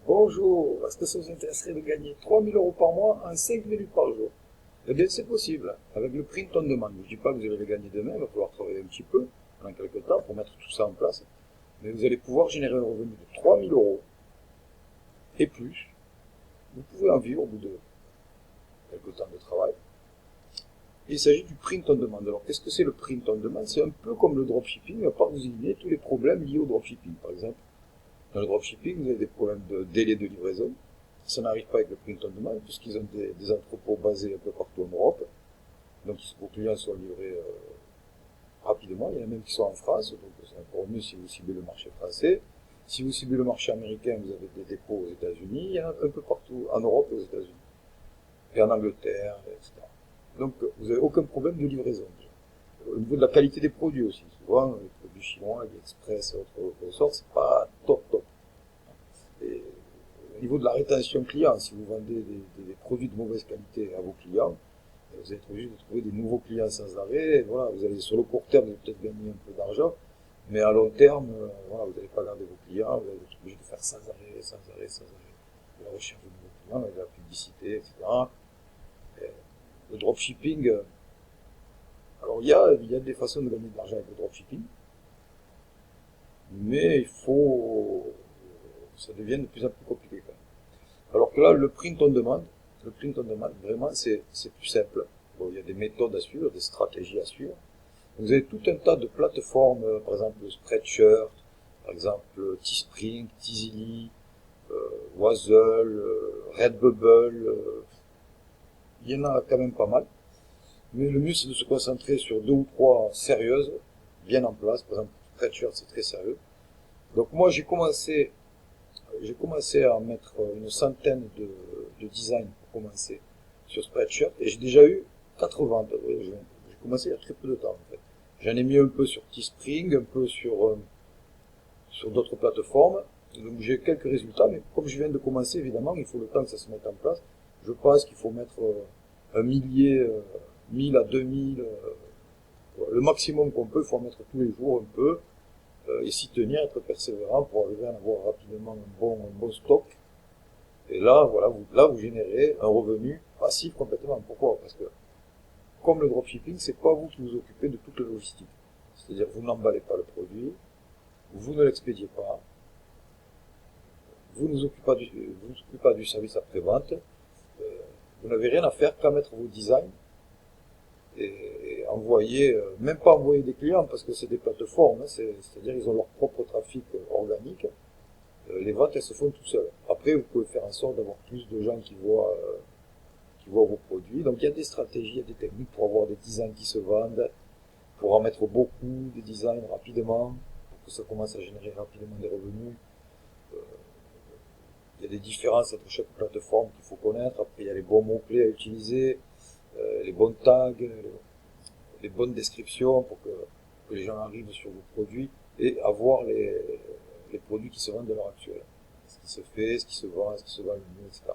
Bonjour, est-ce que ça vous intéresserait de gagner 3 000 € par mois en 5 minutes par jour? Eh bien, c'est possible, avec le print on demande. Je ne dis pas que vous allez le gagner demain, il va falloir travailler un petit peu, pendant quelques temps, pour mettre tout ça en place. Mais vous allez pouvoir générer un revenu de 3 000 € et plus. Vous pouvez en vivre au bout de quelques temps de travail. Il s'agit du print on demande. Alors, qu'est-ce que c'est le print on demande? C'est un peu comme le dropshipping, à part vous éliminer tous les problèmes liés au dropshipping. Par exemple, dans le dropshipping, vous avez des problèmes de délai de livraison. Ça n'arrive pas avec le print on demand, puisqu'ils ont des entrepôts basés un peu partout en Europe. Donc, vos clients sont livrés rapidement. Il y en a même qui sont en France, donc c'est encore mieux si vous ciblez le marché français. Si vous ciblez le marché américain, vous avez des dépôts aux États-Unis. Il y en a un peu partout en Europe et aux États-Unis. Et en Angleterre, etc. Donc, vous n'avez aucun problème de livraison. Au niveau de la qualité des produits aussi. Souvent, les produits chinois, AliExpress et autres sortes, c'est pas top. Et au niveau de la rétention client, si vous vendez des produits de mauvaise qualité à vos clients, vous allez être obligé de trouver des nouveaux clients sans arrêt. Et voilà, vous allez sur le court terme, vous allez peut-être gagner un peu d'argent, mais à long terme, voilà, vous n'allez pas garder vos clients, vous allez être obligé de faire sans arrêt, de la recherche de nouveaux clients, avec de la publicité, etc. Et le dropshipping, alors il y a des façons de gagner de l'argent avec le dropshipping, mais ça devient de plus en plus compliqué quand même. Alors que là, le print on demande, vraiment, c'est plus simple. Bon, il y a des méthodes à suivre, des stratégies à suivre. Vous avez tout un tas de plateformes, par exemple Spreadshirt, par exemple Teespring, Teasily, Wazzle, Redbubble. Il y en a quand même pas mal. Mais le mieux, c'est de se concentrer sur deux ou trois sérieuses, bien en place. Par exemple, Spreadshirt, c'est très sérieux. Donc moi, j'ai commencé à mettre une centaine de designs pour commencer sur Spreadshirt et j'ai déjà eu 4 ventes. J'ai commencé il y a très peu de temps en fait. J'en ai mis un peu sur Teespring, un peu sur d'autres plateformes. Donc j'ai quelques résultats, mais comme je viens de commencer, évidemment, il faut le temps que ça se mette en place. Je pense qu'il faut mettre un millier, 1000 à 2000, le maximum qu'on peut, il faut en mettre tous les jours un peu. Et s'y tenir, être persévérant pour arriver à avoir rapidement un bon stock. Et là, voilà, vous générez un revenu passif complètement. Pourquoi? Parce que, comme le dropshipping, c'est pas vous qui vous occupez de toute la logistique. C'est-à-dire, vous n'emballez pas le produit, vous ne l'expédiez pas, vous ne vous occupez pas du service après-vente, vous n'avez rien à faire qu'à mettre vos designs et envoyer, même pas envoyer des clients parce que c'est des plateformes, hein, c'est-à-dire ils ont leur propre trafic organique. Les ventes, elles se font tout seules. Après, vous pouvez faire en sorte d'avoir plus de gens qui voient vos produits. Donc, il y a des stratégies, il y a des techniques pour avoir des designs qui se vendent, pour en mettre beaucoup, des designs rapidement, pour que ça commence à générer rapidement des revenus. Il y a des différences entre chaque plateforme qu'il faut connaître. Après, il y a les bons mots-clés à utiliser, les bons tags, les bonnes descriptions pour que les gens arrivent sur vos produits et avoir les produits qui se vendent de l'heure actuelle. Ce qui se fait, ce qui se vend le mieux, etc.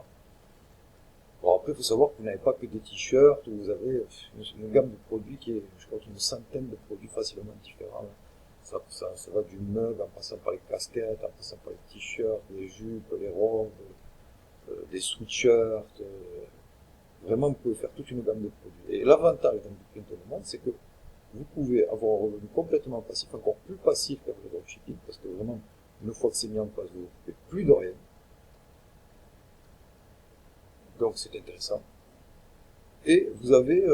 Bon, après, il faut savoir que vous n'avez pas que des t-shirts, vous avez une gamme de produits qui est, je crois qu'il y a une centaine de produits facilement différents. Ça va du mug en passant par les casquettes, en passant par les t-shirts, les jupes, les robes, des sweatshirts. Vraiment, vous pouvez faire toute une gamme de produits. Et l'avantage du print on demand, c'est que vous pouvez avoir un revenu complètement passif, encore plus passif qu'avec le dropshipping, parce que vraiment, une fois que c'est mis en place, vous ne vous occupez plus de rien. Donc c'est intéressant. Et vous avez,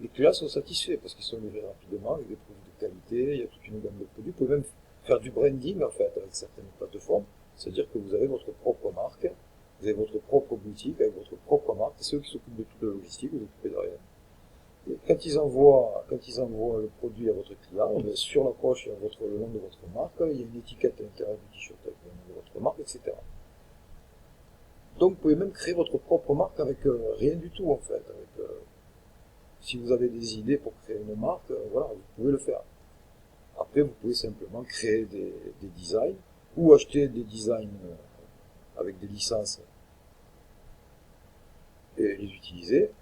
les clients sont satisfaits parce qu'ils sont livrés rapidement avec des produits de qualité, il y a toute une gamme de produits. Vous pouvez même faire du branding en fait avec certaines plateformes, c'est-à-dire que vous avez votre propre marque, vous avez votre propre boutique avec votre propre marque, c'est eux qui s'occupent de toute la logistique, vous n'occupez de rien. Et quand ils envoient le produit à votre client, sur la poche il y a le nom de votre marque, il y a une étiquette à l'intérieur du t-shirt avec le nom de votre marque, etc. Donc vous pouvez même créer votre propre marque avec rien du tout en fait. Si vous avez des idées pour créer une marque, voilà, vous pouvez le faire. Après, vous pouvez simplement créer des designs ou acheter des designs avec des licences et les utiliser.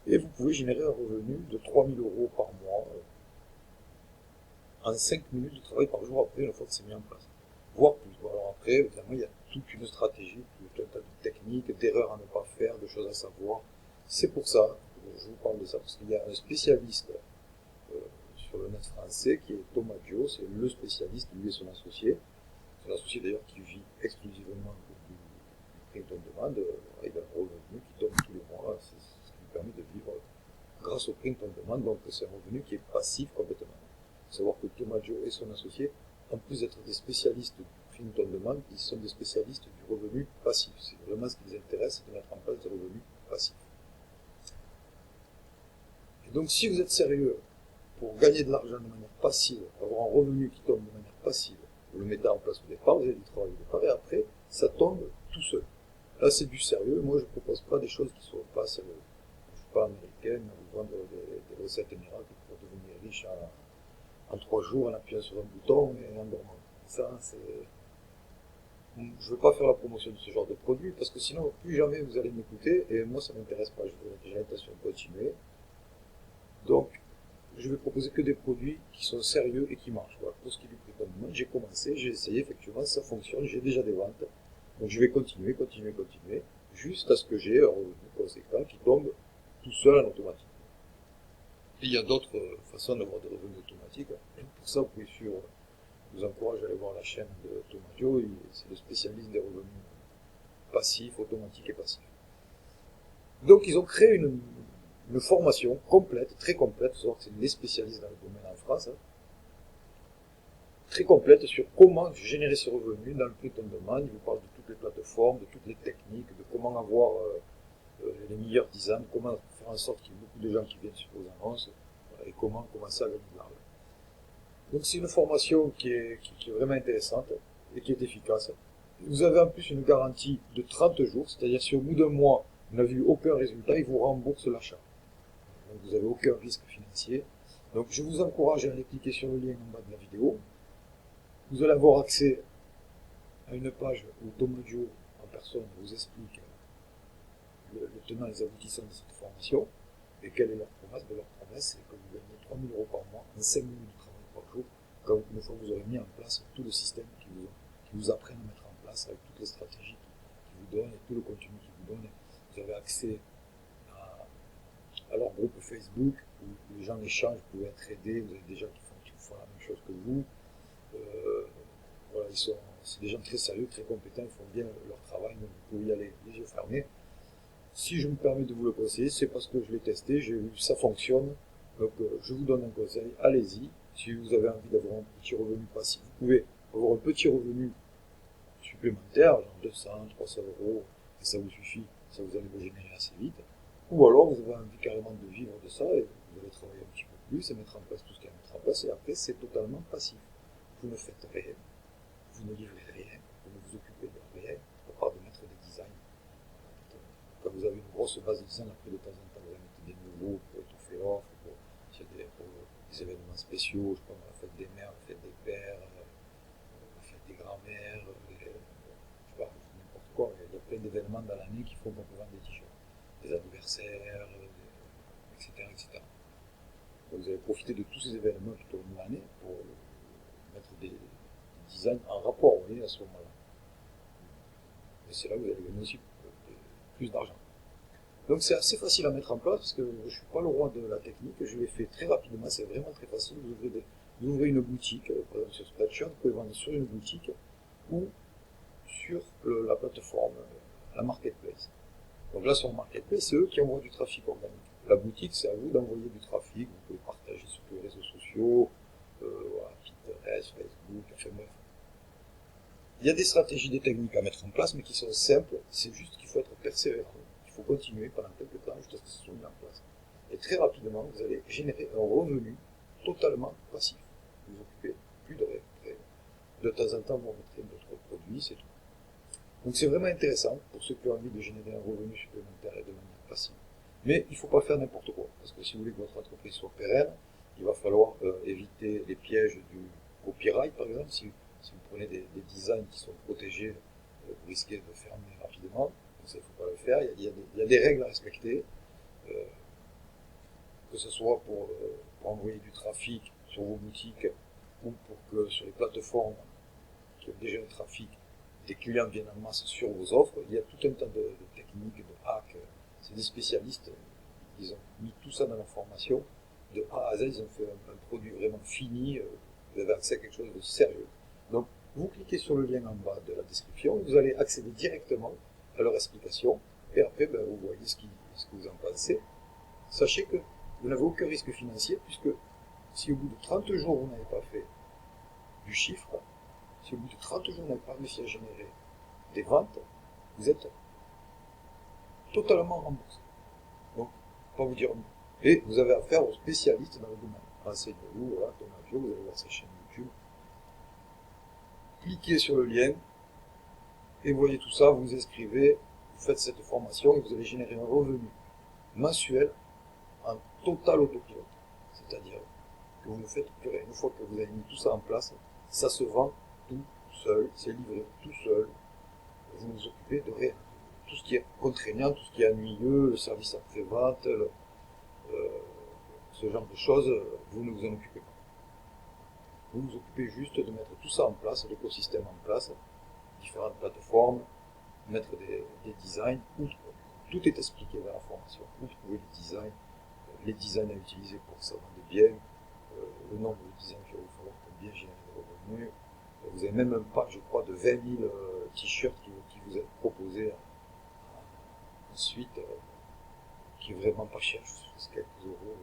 Et vous pouvez générer un revenu de 3 000 € par mois en 5 minutes de travail par jour après, une fois que c'est mis en place. Voire plus. Bon, alors après, évidemment, il y a toute une stratégie, tout un tas de techniques, d'erreurs à ne pas faire, de choses à savoir. C'est pour ça que je vous parle de ça, parce qu'il y a un spécialiste sur le net français qui est Thomas Dio, c'est le spécialiste, lui et son associé. Son associé d'ailleurs qui vit exclusivement du print on demand, avec un revenu qui tombe tous les mois, c'est ce qui lui permet de vivre grâce au print on demand, donc c'est un revenu qui est passif complètement. Il faut savoir que Thomas Dio et son associé, en plus d'être des spécialistes du print on demand, ils sont des spécialistes du revenu passif. C'est vraiment ce qui les intéresse, c'est de mettre en place des revenus passifs. Et donc si vous êtes sérieux pour gagner de l'argent de manière passive, avoir un revenu qui tombe de manière passive, vous le mettez en place au départ, vous avez du travail au départ, et après, ça tombe tout seul. Là, c'est du sérieux. Moi, je ne propose pas des choses qui ne sont pas sérieuses. Je ne suis pas américaine, vous vendre des recettes miracles pour devenir riche en 3 jours en appuyant sur un bouton et en dormant. Ça, c'est... Je ne veux pas faire la promotion de ce genre de produit, parce que sinon, plus jamais vous allez m'écouter, et moi, ça ne m'intéresse pas. J'ai l'intention de continuer. Donc, je vais proposer que des produits qui sont sérieux et qui marchent. Voilà. Pour ce qui est du prix on demand, j'ai commencé, j'ai essayé, effectivement, ça fonctionne, j'ai déjà des ventes. Donc je vais continuer, jusqu'à ce que j'ai un revenu conséquent qui tombe tout seul en automatique. Et il y a d'autres façons d'avoir des revenus automatiques. Pour ça, vous pouvez suivre, je vous encourage à aller voir la chaîne de Thomas Dio, c'est le spécialiste des revenus passifs, automatiques et passifs. Donc ils ont créé une formation complète, très complète, c'est les spécialistes dans le domaine en France, très complète sur comment générer ses revenus dans le print on demand. Ils vous parlent de toutes les plateformes, de toutes les techniques, de comment avoir les meilleurs designs, comment faire en sorte qu'il y ait beaucoup de gens qui viennent sur vos annonces, voilà, et comment commencer à gagner de l'argent. Donc c'est une formation qui est vraiment intéressante et qui est efficace. Vous avez en plus une garantie de 30 jours, c'est-à-dire si au bout d'un mois vous n'avez eu aucun résultat, ils vous remboursent l'achat. Donc vous n'avez aucun risque financier. Donc je vous encourage à aller cliquer sur le lien en bas de la vidéo. Vous allez avoir accès à une page où Thomas Dio en personne vous explique le tenant et les aboutissants de cette formation. Et quelle est leur promesse? Leur promesse, c'est que vous gagnez 3 000 € par mois en 5 minutes de travail par jour, quand une fois que vous aurez mis en place tout le système qui vous apprennent à mettre en place, avec toutes les stratégies qui vous donnent et tout le contenu qui vous donne. Vous avez accès à leur groupe Facebook où les gens échangent, vous pouvez être aidés, vous avez des gens qui font la même chose que vous. Voilà, c'est des gens très sérieux, très compétents, ils font bien leur travail, donc vous pouvez y aller les yeux fermés. Si je me permets de vous le conseiller, c'est parce que je l'ai testé, j'ai vu que ça fonctionne, donc je vous donne un conseil, allez-y. Si vous avez envie d'avoir un petit revenu passif, vous pouvez avoir un petit revenu supplémentaire, genre 200, 300 €, et ça vous suffit, ça vous allez le générer assez vite. Ou alors vous avez envie carrément de vivre de ça, et vous allez travailler un petit peu plus, et mettre en place tout ce qu'il y a à mettre en place, et après c'est totalement passif. Vous ne faites rien, vous ne livrez rien, vous ne vous occupez de rien, à part de mettre des designs. Quand vous avez une grosse base de design, après de temps en temps vous allez mettre des nouveaux pour étoffer l'offre, pour des événements spéciaux, je sais pas, la fête des mères, la fête des pères, la fête des grands-mères, je sais pas, n'importe quoi. Il y a plein d'événements dans l'année qui font qu'on peut vendre des t-shirts, des anniversaires, etc., etc. Donc vous allez profiter de tous ces événements tout au long de l'année pour mettre des designs en rapport, vous voyez, à ce moment-là. Et c'est là que vous allez gagner aussi plus d'argent. Donc c'est assez facile à mettre en place parce que je ne suis pas le roi de la technique, je l'ai fait très rapidement, c'est vraiment très facile. Vous ouvrez une boutique, par exemple sur Spreadshirt, vous pouvez vendre sur une boutique ou sur la plateforme, la marketplace. Donc là sur le marketplace, c'est eux qui envoient du trafic organique. La boutique, c'est à vous d'envoyer du trafic, vous pouvez partager sur tous les réseaux sociaux, voilà, Pinterest, Facebook, enfin bref. Il y a des stratégies, des techniques à mettre en place, mais qui sont simples, c'est juste qu'il faut être persévérant. Il faut continuer pendant quelques temps jusqu'à ce que ce soit mis en place. Et très rapidement, vous allez générer un revenu totalement passif. Vous vous occupez plus de rien. De temps en temps, vous remettrez d'autres produits, c'est tout. Donc c'est vraiment intéressant pour ceux qui ont envie de générer un revenu supplémentaire et de manière passive. Mais il ne faut pas faire n'importe quoi, parce que si vous voulez que votre entreprise soit pérenne, il va falloir éviter les pièges du copyright, par exemple. Si vous prenez des designs qui sont protégés, vous risquez de fermer rapidement. Donc ça, il ne faut pas le faire. Il y a des règles à respecter, que ce soit pour envoyer du trafic sur vos boutiques ou pour que sur les plateformes qui ont déjà un trafic, des clients viennent en masse sur vos offres. Il y a tout un tas de techniques, de hacks. C'est des spécialistes. Ils ont mis tout ça dans leur formation. De A à Z, ils ont fait un produit vraiment fini. Vous avez accès à quelque chose de sérieux. Donc, vous cliquez sur le lien en bas de la description. Vous allez accéder directement à leur explication. Et après, vous voyez ce que vous en pensez. Sachez que vous n'avez aucun risque financier, puisque si au bout de 30 jours, vous n'avez pas fait du chiffre, si au bout de 30 jours, vous n'avez pas réussi à générer des ventes, vous êtes totalement remboursé. Donc, pas vous dire non. Et vous avez affaire aux spécialistes dans le domaine. Renseignez-vous, voilà, Thomas, vous allez voir sa chaîne YouTube. Cliquez sur le lien et voyez tout ça, vous vous inscrivez, vous faites cette formation et vous allez générer un revenu mensuel en total autopilote. C'est-à-dire que vous ne faites plus rien. Une fois que vous avez mis tout ça en place, ça se vend tout seul, c'est livré tout seul. Vous ne vous occupez de rien. Tout ce qui est contraignant, tout ce qui est ennuyeux, le service après-vente, ce genre de choses, vous ne vous en occupez pas. Vous vous occupez juste de mettre tout ça en place, l'écosystème en place, différentes plateformes, mettre des designs, tout est expliqué dans la formation. Vous trouvez les designs à utiliser pour que ça vende bien, le nombre de designs qu'il va vous falloir pour bien générer des revenus. Vous avez même un pack, je crois, de 20 000 t-shirts qui vous est proposé ensuite, qui est vraiment pas cher, juste quelques euros.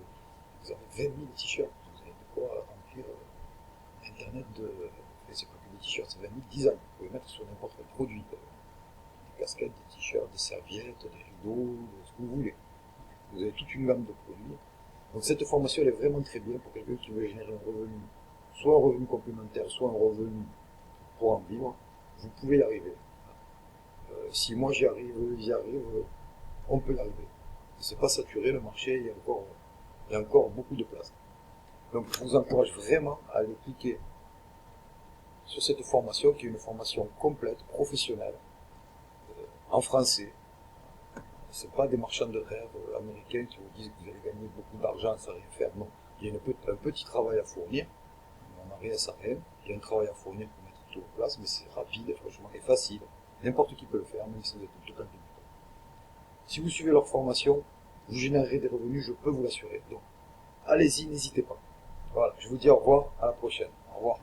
Vous avez 20 000 t-shirts, vous avez de quoi remplir Internet de... C'est pas que des t-shirts, c'est 20 000 designs. Vous pouvez mettre sur n'importe quel produit. Des casquettes, des t-shirts, des serviettes, des rideaux, ce que vous voulez. Vous avez toute une gamme de produits. Donc cette formation, elle est vraiment très bien pour quelqu'un qui veut générer un revenu, soit un revenu complémentaire, soit un revenu pour en vivre. Vous pouvez y arriver. Si moi j'y arrive, on peut y arriver. C'est pas saturé, le marché, il y a encore beaucoup de place. Donc je vous encourage vraiment à aller cliquer sur cette formation qui est une formation complète, professionnelle, en français. C'est pas des marchands de rêve américains qui vous disent que vous allez gagner beaucoup d'argent sans rien faire. Non, il y a un petit travail à fournir. On n'a rien sans rien. Il y a un travail à fournir pour mettre tout en place, mais c'est rapide, franchement, et facile. N'importe qui peut le faire, même si vous êtes un total débutant. Si vous suivez leur formation, vous générerez des revenus, je peux vous l'assurer. Donc, allez-y, n'hésitez pas. Voilà, je vous dis au revoir, à la prochaine. Au revoir.